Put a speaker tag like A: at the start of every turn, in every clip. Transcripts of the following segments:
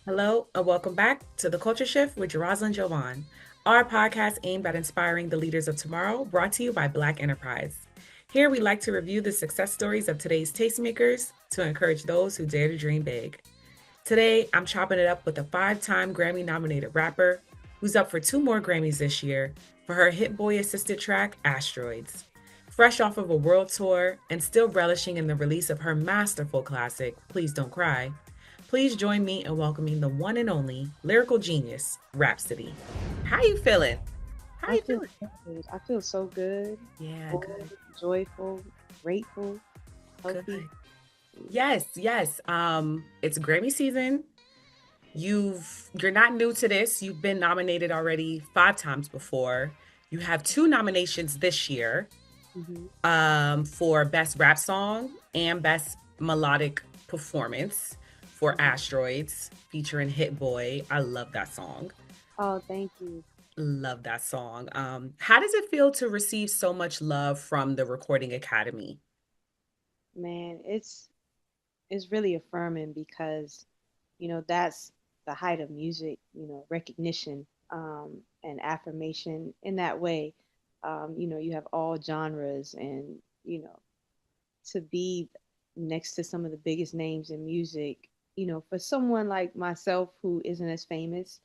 A: Hello, and welcome back to The Culture Shift with Jarazla and Jovan, our podcast aimed at inspiring the leaders of tomorrow, brought to you by Black Enterprise. Here, we like to review the success stories of today's tastemakers to encourage those who dare to dream big. Today, I'm chopping it up with a five-time Grammy nominated rapper who's up for two more Grammys this year for her Hit Boy assisted track, Asteroids. Fresh off of a world tour and still relishing in the release of her masterful classic, Please Don't Cry, please join me in welcoming the one and only lyrical genius, Rapsody. How you feeling? How
B: I
A: you
B: feel
A: feeling?
B: good. I feel so good,
A: Yeah,
B: full,
A: good,
B: joyful, grateful,
A: good.
B: healthy.
A: Yes, yes. It's Grammy season. You're not new to this. You've been nominated already five times before. You have two nominations this year,
B: Hmm.
A: for Best Rap Song and Best Melodic Performance for
B: Hmm.
A: Asteroids featuring Hit Boy. I love that song.
B: Oh, thank you,
A: Love that song. How does it feel to receive so much love from the Recording Academy?
B: man. It's really affirming because that's the height of music. Recognition and affirmation in that way. You have all genres, and to be next to some of the biggest names in music, for someone like myself who isn't as famous,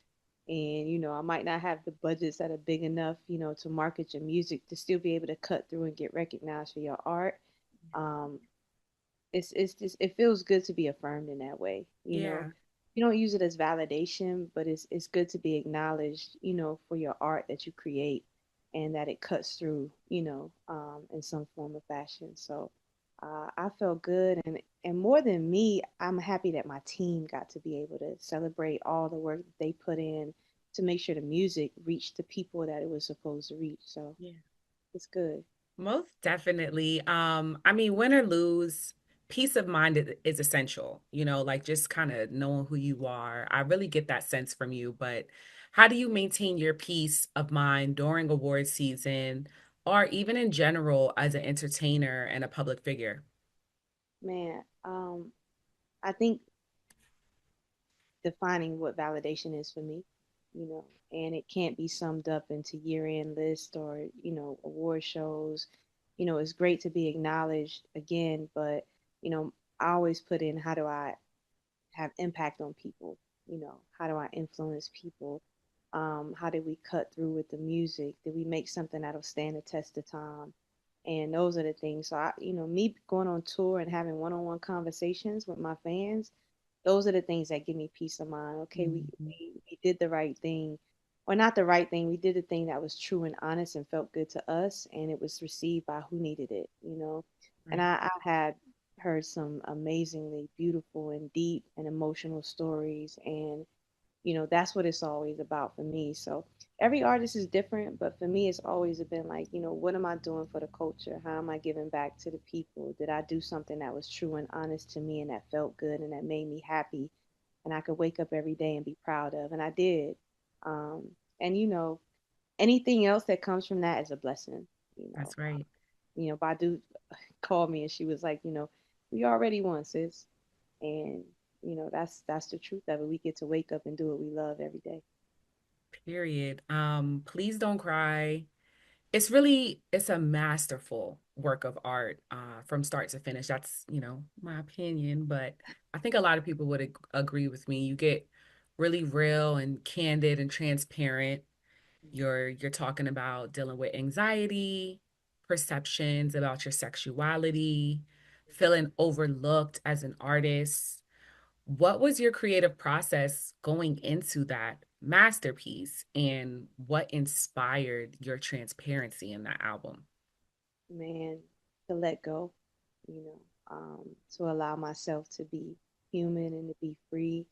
B: and I might not have the budgets that are big enough, to market your music, to still be able to cut through and get recognized for your art. Um, it's just it feels good to be affirmed in that way.
A: Yeah,
B: You don't use it as validation, but it's good to be acknowledged, for your art that you create, and that it cuts through, in some form of fashion. So I felt good, and more than me, I'm happy that my team got to be able to celebrate all the work that they put in to make sure the music reached the people that it was supposed to reach. So
A: yeah.
B: it's good.
A: Most definitely. I mean, win or lose, peace of mind is essential, like just kind of knowing who you are. I really get that sense from you, but how do you maintain your peace of mind during award season or even in general as an entertainer and a public figure?
B: Man, I think defining what validation is for me, and it can't be summed up into year-end list or, award shows. It's great to be acknowledged again, but, you know, I always put in, how do I have impact on people? How do I influence people? How did we cut through with the music? Did we make something that'll stand the test of time? And those are the things. So me going on tour and having one-on-one conversations with my fans, those are the things that give me peace of mind. Okay,
A: Mhm.
B: we did the right thing, or not the right thing. We did the thing that was true and honest and felt good to us, and it was received by who needed it. And
A: Right.
B: I had heard some amazingly beautiful and deep and emotional stories, and that's what it's always about for me. So every artist is different, but for me, it's always been like, what am I doing for the culture? How am I giving back to the people? Did I do something that was true and honest to me and that felt good and that made me happy and I could wake up every day and be proud of? And I did. Um, and anything else that comes from that is a blessing. You know,
A: That's right.
B: Badu called me and she was like, we already won, sis. And that's the truth of it. We get to wake up and do what we love every day.
A: Period. Please don't cry. It's a masterful work of art, from start to finish. That's, my opinion, but I think a lot of people would agree with me. You get really real and candid and transparent. You're talking about dealing with anxiety, perceptions about your sexuality, feeling overlooked as an artist. What was your creative process going into that masterpiece, and what inspired your transparency in that album?
B: Man, to let go, you know, to allow myself to be human and to be free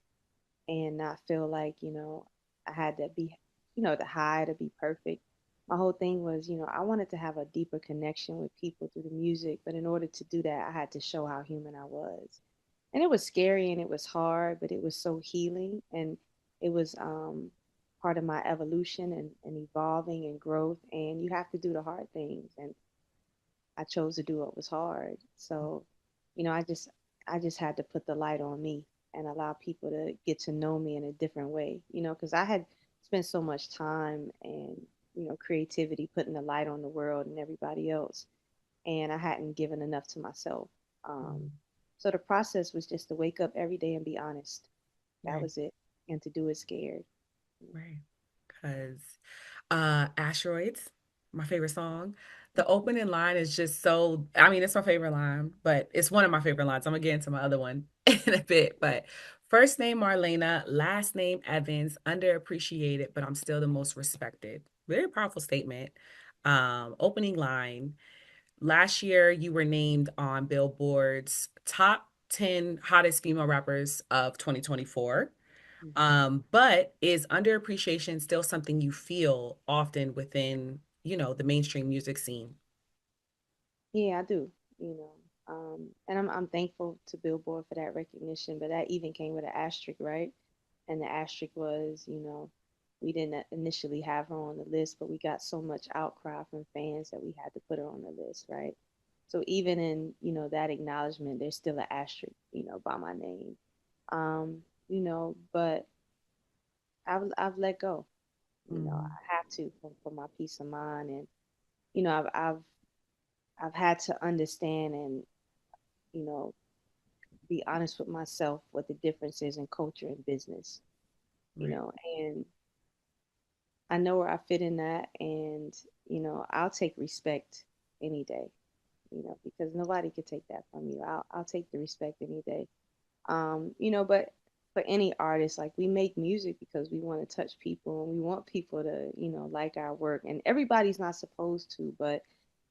B: and not feel like, I had to be, to hide or be perfect. My whole thing was, I wanted to have a deeper connection with people through the music, but in order to do that, I had to show how human I was. And it was scary and it was hard, but it was so healing, and it was part of my evolution and evolving and growth. And you have to do the hard things, and I chose to do what was hard. So, I just had to put the light on me and allow people to get to know me in a different way, because I had spent so much time and, creativity, putting the light on the world and everybody else, and I hadn't given enough to myself. Um,
A: Mm,
B: so the process was just to wake up every day and be honest. That
A: right,
B: was it. And to do it scared.
A: right. Because Asteroids, my favorite song. The opening line is just so, I mean, it's my favorite line, but it's one of my favorite lines. I'm gonna get into my other one in a bit, but first name Marlena, last name Evans, underappreciated, but I'm still the most respected. Very powerful statement. Opening line. Last year, you were named on Billboard's top 10 hottest female rappers of 2024.
B: Mhm.
A: But is underappreciation still something you feel often within, the mainstream music scene?
B: Yeah, I do. You know, and I'm thankful to Billboard for that recognition, but that even came with an asterisk, right? And the asterisk was, we didn't initially have her on the list, but we got so much outcry from fans that we had to put her on the list, right? So even in, that acknowledgement, there's still an asterisk, by my name. But I've let go.
A: Mm,
B: I have to for my peace of mind, and I've had to understand and you know be honest with myself what the difference is in culture and business.
A: right.
B: And I know where I fit in that, and I'll take respect any day, because nobody could take that from you. I'll take the respect any day. But for any artist, like, we make music because we want to touch people and we want people to, like our work. And everybody's not supposed to, but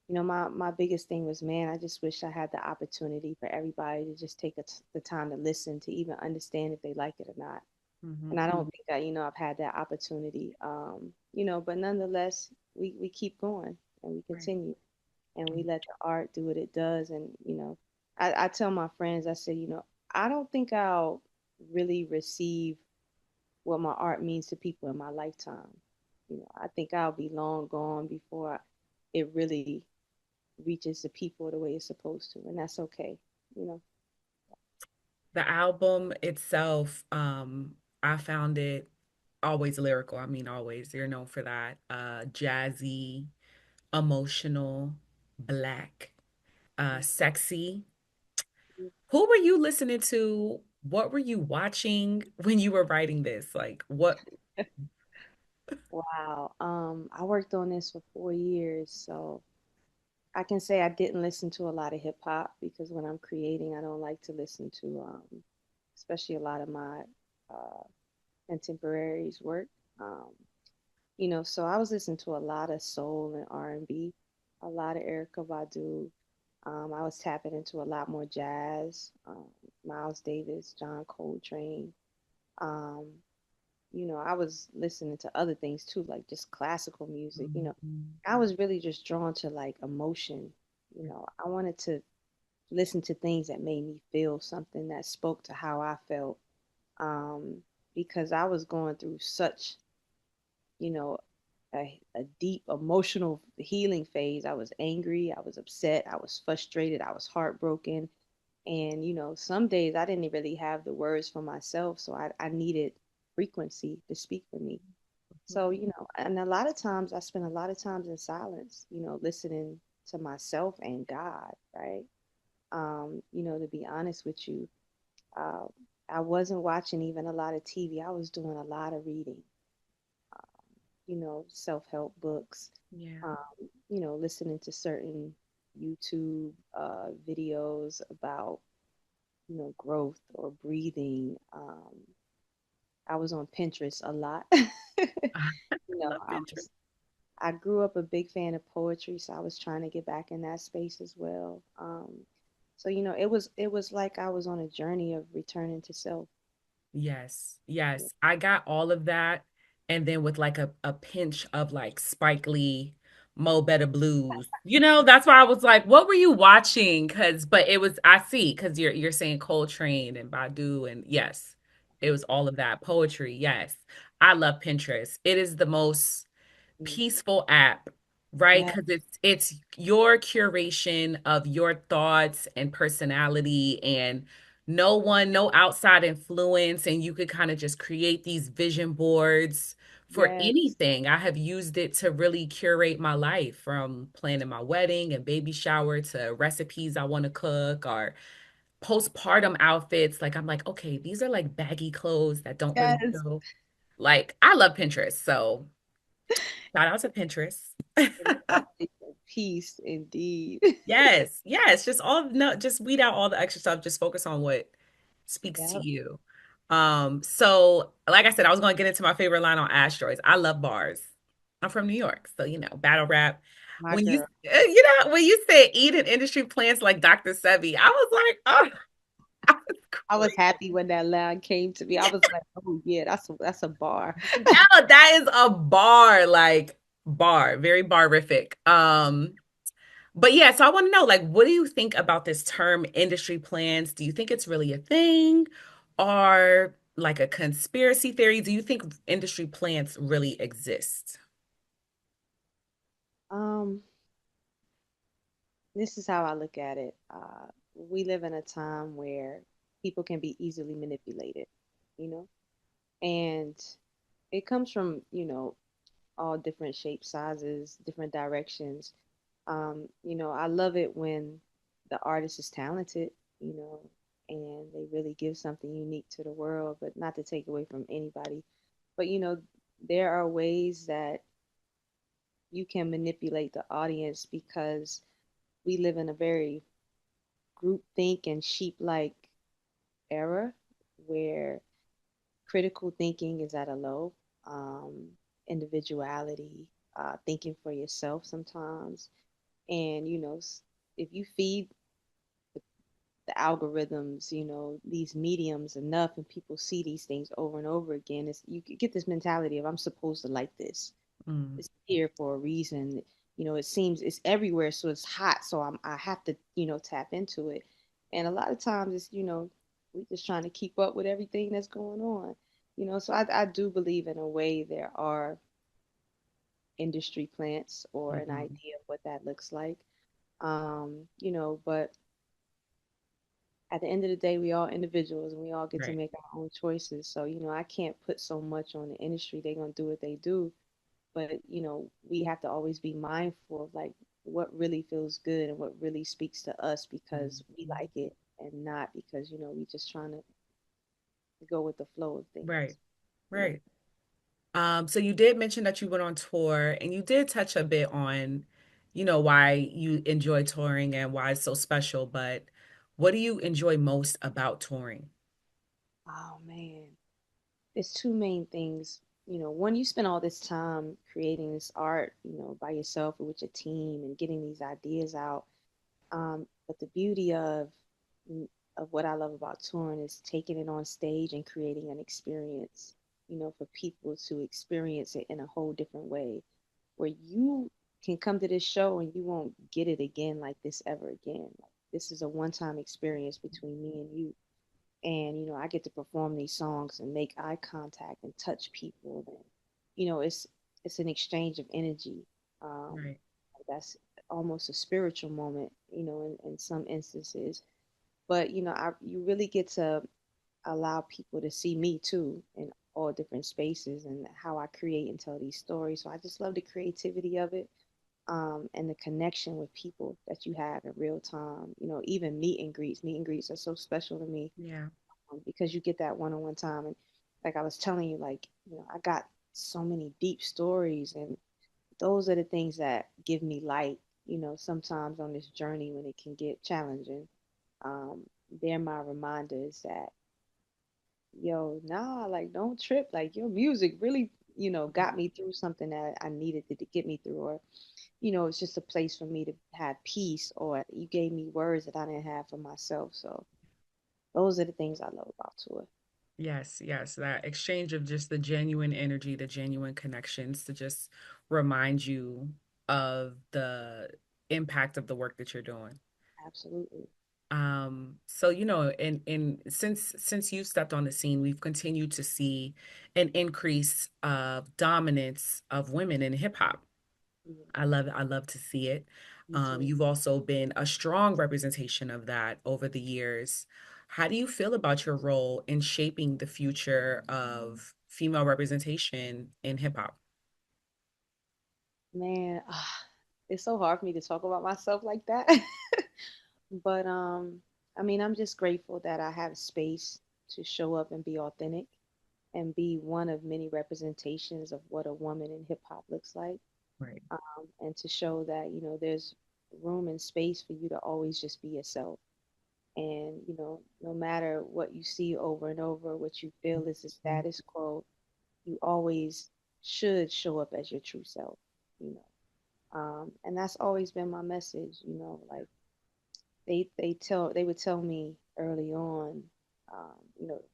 B: my biggest thing was, man, I just wish I had the opportunity for everybody to just take the time to listen, to even understand if they like it or not.
A: Hmm.
B: And I don't think that, I've had that opportunity. But nonetheless, we keep going and we
A: Right.
B: continue and we let the art do what it does. And, I tell my friends, I say, I don't think I'll really receive what my art means to people in my lifetime. I think I'll be long gone before it really reaches the people the way it's supposed to, and that's okay. You know.
A: The album itself, I found it always lyrical. I mean, always. You're known for that. Jazzy, emotional, black, sexy. Who were you listening to? What were you watching when you were writing this? Like, what?
B: Wow. I worked on this for 4 years, so I can say I didn't listen to a lot of hip hop because when I'm creating, I don't like to listen to, especially a lot of my uh, contemporaries' work. Um, so I was listening to a lot of soul and R&B, a lot of Erica Badu. I was tapping into a lot more jazz, Miles Davis, John Coltrane. Um, I was listening to other things too, like just classical music.
A: Mhm.
B: I was really just drawn to like emotion. I wanted to listen to things that made me feel something, that spoke to how I felt. Um, because I was going through such, you know, a deep emotional healing phase. I was angry, I was upset, I was frustrated, I was heartbroken. And, some days I didn't really have the words for myself. So I needed frequency to speak for me. So, and a lot of times I spend a lot of times in silence, listening to myself and God, right? To be honest with you, uh, I wasn't watching even a lot of TV. I was doing a lot of reading, self-help books,
A: Yeah.
B: um, listening to certain YouTube videos about, growth or breathing. I was on Pinterest a lot.
A: I love
B: I
A: Pinterest.
B: was I grew up a big fan of poetry, so I was trying to get back in that space as well. So it was like I was on a journey of returning to self.
A: Yes, yes. I got all of that. And then with like a pinch of like Spike Lee, Mo Better Blues. That's why I was like, what were you watching? But it was, I see, because you're saying Coltrane and Badu, and yes, it was all of that. Poetry, yes. I love Pinterest. It is the most
B: Mhm.
A: peaceful app, right?
B: Yeah.
A: Because it's your curation of your thoughts and personality, and no one, no outside influence, and you could kind of just create these vision boards for
B: Yes.
A: anything. I have used it to really curate my life from planning my wedding and baby shower to recipes I want to cook or postpartum outfits. Like I'm like, okay, these are like baggy clothes that don't really
B: Yes.
A: show. Like I love Pinterest, so shout out to Pinterest.
B: Peace indeed.
A: Yes, yes, just all no, just weed out all the extra stuff. Just focus on what speaks to
B: Yep.
A: you. So like I said, I was gonna get into my favorite line on asteroids. I love bars. I'm from New York, so you know, battle rap.
B: My
A: When
B: girl.
A: when you said eating industry plants like Dr. Sebi, I was like, oh, I was
B: I was
A: crazy.
B: happy when that line came to me. I was like, oh yeah, that's a bar.
A: No, that is a bar, like bar, very barific. But yeah, so I want to know, like, what do you think about this term industry plans? Do you think it's really a thing or like a conspiracy theory? Do you think industry plans really exist?
B: Um, this is how I look at it. We live in a time where people can be easily manipulated, you know, and it comes from, all different shapes, sizes, different directions. I love it when the artist is talented, you know, and they really give something unique to the world, but not to take away from anybody. But, there are ways that you can manipulate the audience because we live in a very group think and sheep like era where critical thinking is at a low, um, individuality, thinking for yourself sometimes. And, if you feed the algorithms, these mediums enough and people see these things over and over again, you get this mentality of I'm supposed to like this.
A: Mm,
B: It's here for a reason. It seems it's everywhere, so it's hot, so I have to, tap into it. And a lot of times it's, we're just trying to keep up with everything that's going on. So I do believe in a way there are industry plants or an
A: mhm.
B: idea of what that looks like. But at the end of the day, we all individuals and we all get to
A: Right.
B: make our own choices. So, I can't put so much on the industry. They're gonna do what they do. But, we have to always be mindful of like what really feels good and what really speaks to us because we
A: Mhm.
B: like it and not because, we just trying to go with the flow of
A: Right.
B: things. Yeah.
A: Right. So you did mention that you went on tour and you did touch a bit on, why you enjoy touring and why it's so special, but what do you enjoy most about touring?
B: Oh man. There's two main things. One, you spend all this time creating this art, by yourself or with your team and getting these ideas out. But the beauty of what I love about touring is taking it on stage and creating an experience, for people to experience it in a whole different way, where you can come to this show and you won't get it again like this ever again. Like, this is a one-time experience between me and you. And, I get to perform these songs and make eye contact and touch people. And, it's an exchange of energy. Um,
A: Right.
B: that's almost a spiritual moment, in some instances. But you really get to allow people to see me too in all different spaces and how I create and tell these stories. So I just love the creativity of it, and the connection with people that you have in real time. Even meet and greets. Meet and greets are so special to me,
A: Yeah.
B: because you get that one-on-one time. And like I was telling you, like I got so many deep stories, and those are the things that give me light, sometimes on this journey when it can get challenging. Um, they're my reminders that, yo, nah, like don't trip. Like your music really, got me through something that I needed to get me through. Or, it's just a place for me to have peace, or you gave me words that I didn't have for myself. So those are the things I love about tour.
A: Yes, yes, that exchange of just the genuine energy, the genuine connections to just remind you of the impact of the work that you're doing.
B: Absolutely.
A: So in since you stepped on the scene, we've continued to see an increase of dominance of women in hip hop.
B: Yeah,
A: I love it. I love to see it.
B: me too.
A: You've also been a strong representation of that over the years. How do you feel about your role in shaping the future of female representation in hip hop?
B: Man, it's so hard for me to talk about myself like that. But I mean, I'm just grateful that I have space to show up and be authentic and be one of many representations of what a woman in hip hop looks like.
A: Right.
B: And to show that, there's room and space for you to always just be yourself. And, no matter what you see over and over, what you feel is the
A: Mhm.
B: status quo, you always should show up as your true self, you know. And that's always been my message, like they would tell me early on,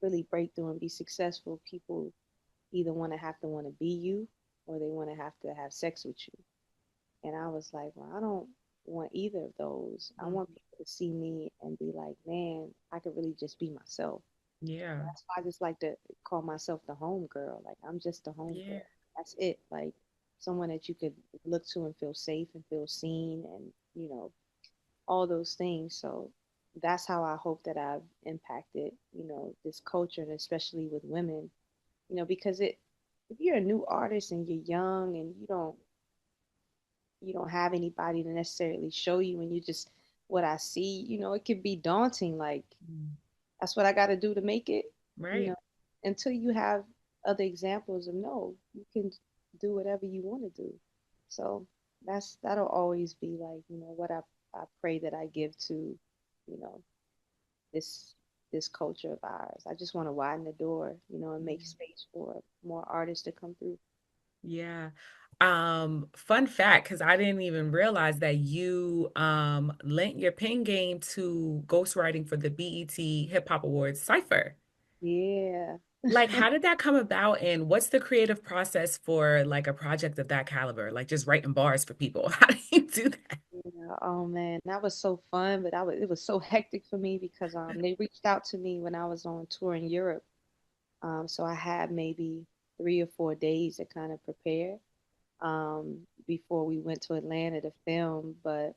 B: really break through and be successful. People either want to be you, or they want to have sex with you. And I was like, well, I don't want either of those. I want
A: Mhm.
B: people to see me and be like, man, I could really just be myself.
A: Yeah.
B: That's why I just like to call myself the home girl. Like, I'm just the home
A: Yeah.
B: girl. That's it. Like, someone that you could look to and feel safe and feel seen, and all those things. So that's how I hope that I've impacted, this culture, and especially with women, because if you're a new artist and you're young and you don't have anybody to necessarily show you, and you just what I see, it can be daunting. Like,
A: Mm.
B: that's what I got to do to make it, you
A: Right.
B: know, until you have other examples of no, you can do whatever you want to do. So that'll always be like, what I pray that I give to, you know, this this culture of ours. I just want to widen the door, and make space for more artists to come through.
A: Yeah. Fun fact, because I didn't even realize that you lent your pen game to ghostwriting for the BET Hip Hop Awards Cypher.
B: Yeah.
A: Like, how did that come about, and what's the creative process for like a project of that caliber? Like just writing bars for people. How do you do that?
B: Yeah, oh man, that was so fun, but it was so hectic for me because they reached out to me when I was on tour in Europe. So I had maybe 3 or 4 days to kind of prepare before we went to Atlanta to film. But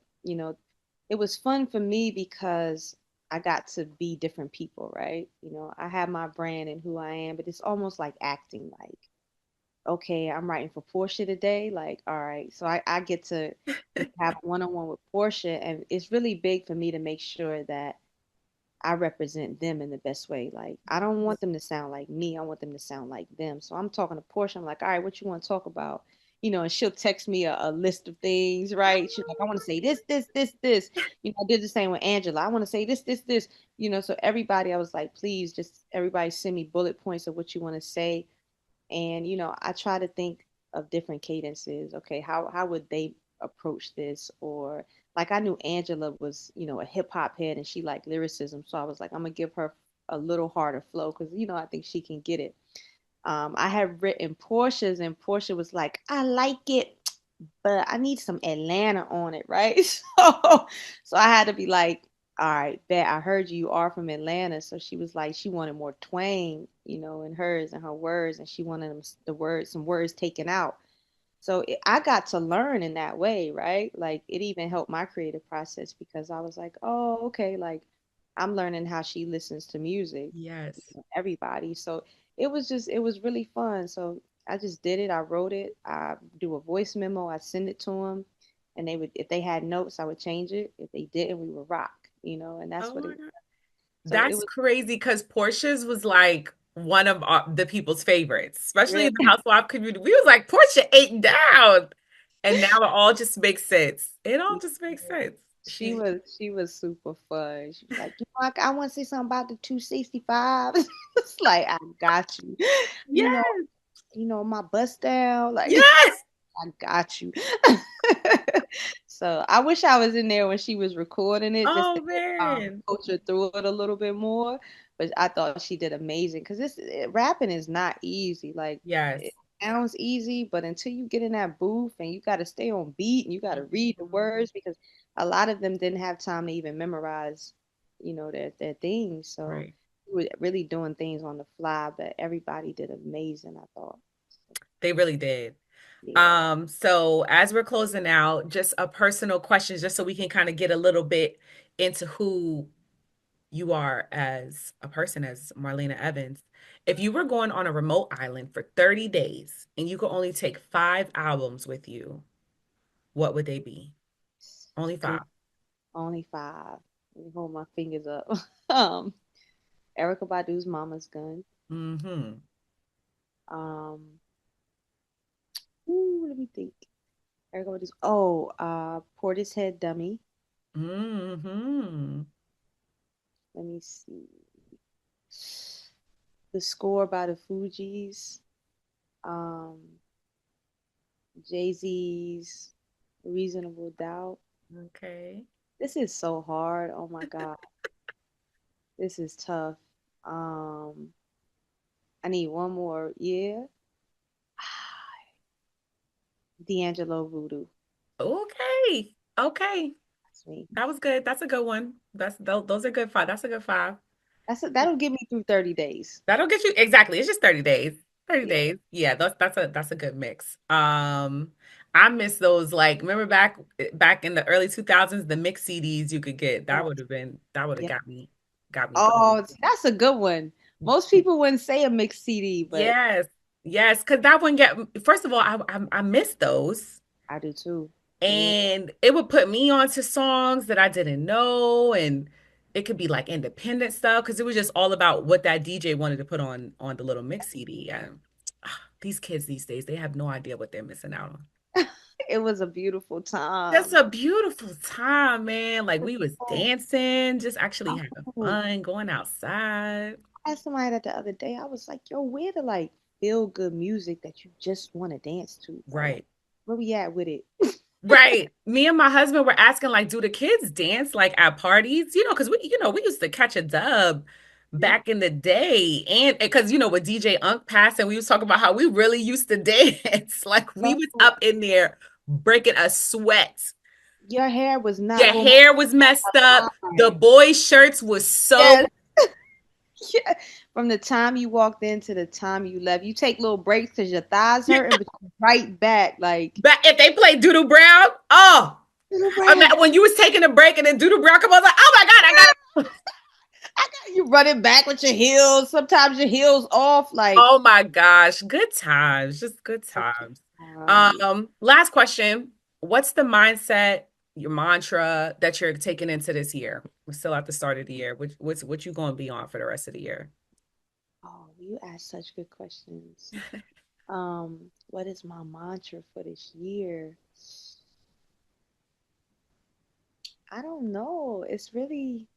B: it was fun for me because I got to be different people, right? I have my brand and who I am, but it's almost like acting. Like, okay, I'm writing for Portia today. Like, all right, so I get to have one-on-one with Portia, and it's really big for me to make sure that I represent them in the best way. Like, I don't want them to sound like me. I want them to sound like them. So I'm talking to Portia. I'm like, all right, what you want to talk about? And she'll text me a list of things, right? She's like, I want to say this, this, this, this. I did the same with Angela. I want to say this, this, this. So everybody, I was like, please, just everybody send me bullet points of what you want to say. And I try to think of different cadences. Okay, how would they approach this? Or like, I knew Angela was a hip hop head and she liked lyricism, so I was like, I'm gonna give her a little harder flow because I think she can get it. I had written Portia's, and Portia was like, I like it, but I need some Atlanta on it, right? So I had to be like, all right, bet I heard you are from Atlanta. So she was like, she wanted more twang, in hers and her words, and she wanted some words taken out. So I got to learn in that way, right? Like, it even helped my creative process because I was like, oh, okay, like I'm learning how she listens to music,
A: Yes.
B: everybody. So it was really fun. So I just did it. I wrote it. I do a voice memo. I send it to them, and they would, if they had notes, I would change it. If they didn't, we would rock, and that's
A: Oh
B: what
A: my
B: it.
A: God.
B: So it
A: That's
B: was
A: crazy because Portia's was like one of the people's favorites, especially
B: real.
A: in the housewife community. We was like, Portia ate down. And now it all just makes sense. It all just makes sense. She,
B: She was super fun. She was like, I want to say something about the 265. It's like, I got you. You know,
A: yes,
B: my bust down. Like,
A: yes.
B: I got you. So I wish I was in there when she was recording it, just
A: Oh
B: to
A: man.
B: coach her through it a little bit more. But I thought she did amazing because rapping is not easy. Like,
A: Yes.
B: it sounds easy, but until you get in that booth and you got to stay on beat and you got to read the
A: Mhm.
B: words, because a lot of them didn't have time to even memorize, their things. So
A: Right.
B: we were really doing things on the fly, but everybody did amazing, I thought.
A: They really did.
B: Yeah.
A: So as we're closing out, just a personal question, just so we can kind of get a little bit into who you are as a person, as Marlena Evans, if you were going on a remote island for 30 days and you could only take 5 albums with you, what would they be? Only
B: Ooh,
A: five.
B: only five. Let me hold my fingers up. um, Erica Badu's Mama's Gun.
A: Mm-hmm.
B: Um, let me think. Erica Badu's. Portishead Dummy.
A: Mm-hmm.
B: Let me see. The Score by the Fugees. Um, Jay-Z's Reasonable Doubt.
A: Okay.
B: This is so hard. Oh my God. This is tough. Um, I need one more. Yeah. D'Angelo Voodoo.
A: Okay. Okay.
B: That's me.
A: That was good. That's a good one. Those are good five. That's a good five.
B: That'll get me through 30 days.
A: That'll get you exactly. It's just 30 days. 30
B: Yeah.
A: days. Yeah, that's a good mix. I miss those like remember back in the early 2000s, the mix CDs you could get.
B: Yeah.
A: That would have
B: Yeah.
A: got me
B: Oh,
A: through.
B: that's a good one. Most people wouldn't say a mixed CD, but
A: Yes. Yes, because that one get first of all, I miss those.
B: I do too. Yeah.
A: And it would put me onto songs that I didn't know, and it could be like independent stuff because it was just all about what that DJ wanted to put on the little mix CD. These kids these days, they have no idea what they're missing out on.
B: It was a beautiful
A: Just
B: time.
A: a beautiful time, man. Like we was
B: Oh,
A: dancing, just actually having
B: oh.
A: fun, going outside.
B: I asked somebody that the other day. I was like, yo, where the like feel good music that you just want to dance to? Like,
A: Right.
B: where we at with it?
A: Right. Me and my husband were asking, like, do the kids dance like at parties? Because we used to catch a dub
B: Yeah.
A: back in the day. And because, with DJ Unk passing, we was talking about how we really used to dance. Like we was
B: Oh,
A: up in there breaking a sweat.
B: your hair was not
A: Your
B: going
A: hair was messed up. The
B: to
A: boys' shirts was
B: yes.
A: soaked.
B: Yeah. From the time you walked in to the time you left, you take little breaks because your thighs hurt, and but you right back like
A: But if they play Doodle Brown, oh,
B: little Brown.
A: when you was taking a break and then Doodle Brown come on, I was like, oh my God, I got
B: I got you running back with your heels. Sometimes your heels off. Like,
A: Oh my gosh, good times, just good
B: okay,
A: times.
B: yeah.
A: Last question. What's the mindset, your mantra that you're taking into this year? We're still at the start of the year. What you going to be on for the rest of the year?
B: Oh, you ask such good questions. What is my mantra for this year? I don't know. It's really,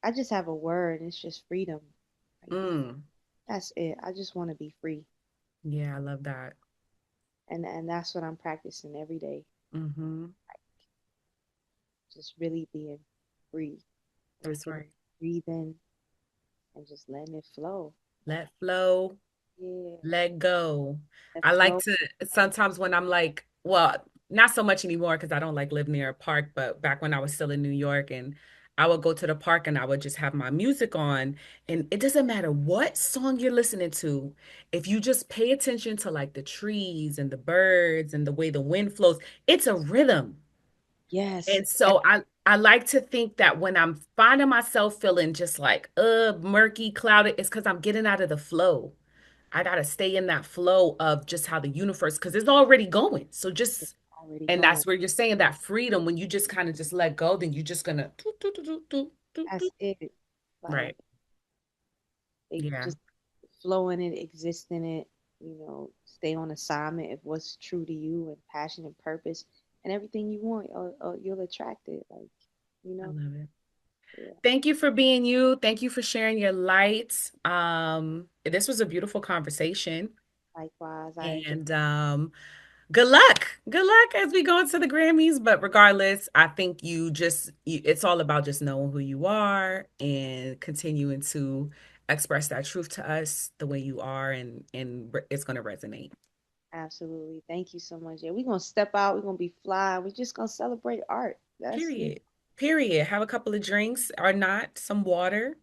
B: I just have a word, and it's just freedom. Like,
A: Mm,
B: that's it. I just want to be free,
A: yeah, I love that.
B: and that's what I'm practicing every day.
A: Mm-hmm.
B: Just really being free,
A: That's
B: taking,
A: right.
B: breathing, and just letting it flow.
A: Let flow.
B: Yeah,
A: Let go.
B: let
A: I like
B: flow.
A: to sometimes when I'm like, well, not so much anymore because I don't like live near a park, but back when I was still in New York and I would go to the park and I would just have my music on. And it doesn't matter what song you're listening to, if you just pay attention to like the trees and the birds and the way the wind flows, it's a rhythm.
B: Yes,
A: And so I like to think that when I'm finding myself feeling just like murky, clouded, it's because I'm getting out of the flow. I gotta stay in that flow of just how the universe, because it's already going. So
B: it's
A: just,
B: already
A: and
B: going.
A: that's where you're saying that freedom when you just kind of just let go, then you're just gonna do, do, do, do, do, do, do.
B: That's it. Like
A: Right.
B: they
A: Yeah,
B: just flow in it, exist in it. Stay on assignment of what's true to you and passion and purpose, and everything you want, you'll attract it. Like, you
A: I
B: know,
A: love it.
B: yeah.
A: Thank you for being you. Thank you for sharing your light. This was a beautiful conversation.
B: Likewise, I enjoy.
A: And good luck. Good luck as we go into the Grammys. But regardless, I think it's all about just knowing who you are and continuing to express that truth to us the way you are, and it's going to resonate.
B: Absolutely. Thank you so much. Yeah, we're gonna step out. We're gonna be fly. We're just gonna celebrate art. That's
A: Period. Period. Have a couple of drinks or not, some water,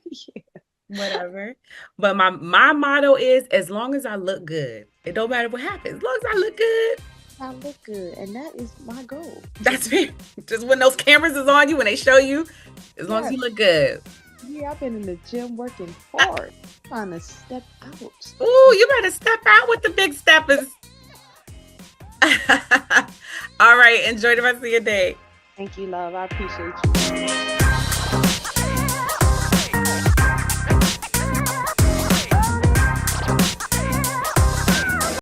B: yeah,
A: whatever. But my motto is as long as I look good, it don't matter what happens. As long as I look good,
B: I look good, and that is my goal.
A: that's me. Just when those cameras is on you, when they show you, As long as
B: Yeah,
A: you look good.
B: yeah, I've been in the gym working hard, trying to step out.
A: Ooh, you better step out with the big steppers. All right. Enjoy the rest of your day.
B: Thank you, love. I appreciate you.